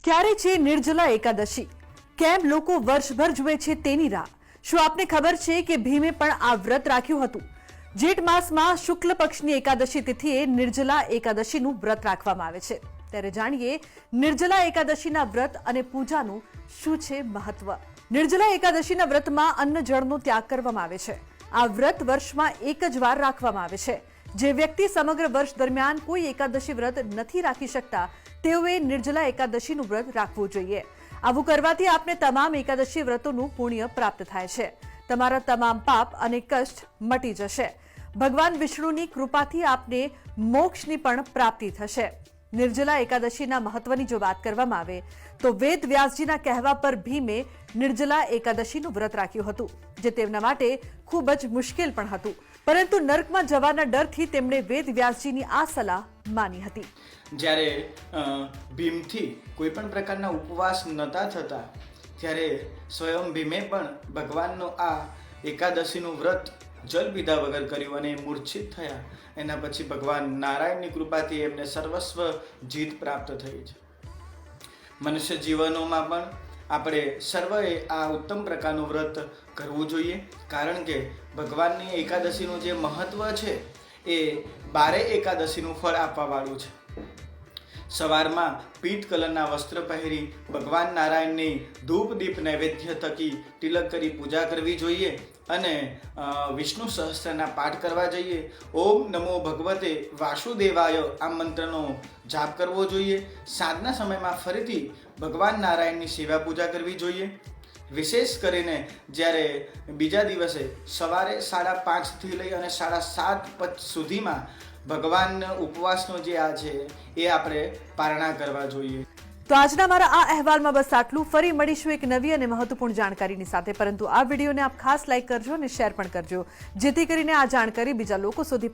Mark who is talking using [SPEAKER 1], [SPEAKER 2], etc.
[SPEAKER 1] ક્યારે છે નિર્જલા એકાદશી? કેમ લોકો વર્ષભર જુએ છે તેની રાહ? શું આપને ખબર છે કે ભીમે પણ આ વ્રત રાખ્યું હતું? જેઠ માસમાં શુક્લ પક્ષની એકાદશી તિથિએ નિર્જલા એકાદશીનું વ્રત રાખવામાં આવે છે। ત્યારે જાણીએ નિર્જલા એકાદશીના વ્રત અને પૂજાનું શું છે મહત્વ। નિર્જલા એકાદશીના વ્રતમાં અન્ન જળનો ત્યાગ કરવામાં આવે છે। આ વ્રત વર્ષમાં એક જ વાર રાખવામાં આવે છે। જે વ્યક્તિ સમગ્ર વર્ષ દરમિયાન કોઈ એકાદશી વ્રત નથી રાખી શકતા તેઓએ નિર્જલા એકાદશીનું વ્રત રાખવું જોઈએ। આવું કરવાથી આપને તમામ એકાદશી વ્રતોનું પુણ્ય પ્રાપ્ત થાય છે। તમારા તમામ પાપ અને કષ્ટ મટી જશે। ભગવાન વિષ્ણુની કૃપાથી આપને મોક્ષની પણ પ્રાપ્તિ થશે। નિર્જલા એકાદશીના મહત્વની જો વાત કરવામાં આવે તો વેદ વ્યાસજીના કહેવા પર ભીમે નિર્જલા એકાદશીનું વ્રત રાખ્યું હતું, જે તેમના માટે ખૂબ જ મુશ્કેલ પણ હતું, પરંતુ નરકમાં જવાના ડરથી તેમણે વેદ વ્યાસજીની આ સલાહ માની હતી।
[SPEAKER 2] જ્યારે ભીમથી કોઈ પણ પ્રકારના ઉપવાસ નહોતા થતા ત્યારે સ્વયં ભીમે પણ ભગવાનનો આ એકાદશીનું વ્રત જલ પીધા વગર કર્યું અને મૂર્છિત થયા। એના પછી ભગવાન નારાયણની કૃપાથી એમને સર્વસ્વ જીત પ્રાપ્ત થઈ છે। મનુષ્ય જીવનોમાં પણ આપણે સર્વએ આ ઉત્તમ પ્રકારનું વ્રત કરવું જોઈએ, કારણ કે ભગવાનની એકાદશીનું જે મહત્વ છે એ 12 એકાદશીનું ફળ આપવાવાળું છે। સવારમાં પીત કલરના વસ્ત્ર પહેરી ભગવાન નારાયણની ધૂપ દીપ નૈવેદ્ય થકી તિલક કરી પૂજા કરવી જોઈએ અને વિષ્ણુ સહસ્ત્રના પાઠ કરવા જોઈએ। ઓમ નમો ભગવતે વાસુદેવાય આ મંત્રનો જાપ કરવો જોઈએ। સાંજના સમયમાં ફરીથી ભગવાન નારાયણની સેવા પૂજા કરવી જોઈએ। વિશેષ કરીને જ્યારે બીજા દિવસે સવારે 5:30થી લઈ અને 7:30 સુધીમાં ભગવાન ઉપવાસનો જે આ છે એ આપણે પારણા કરવા જોઈએ।
[SPEAKER 1] તો આજના મારા આ અહેવાલમાં બસ આટલું। ફરી મળીશું એક નવી અને મહત્વપૂર્ણ જાણકારીની સાથે, પરંતુ આ વિડીયોને આપ ખાસ લાઈક કરજો અને શેર પણ કરજો, જેથી કરીને આ જાણકારી બીજા લોકો સુધી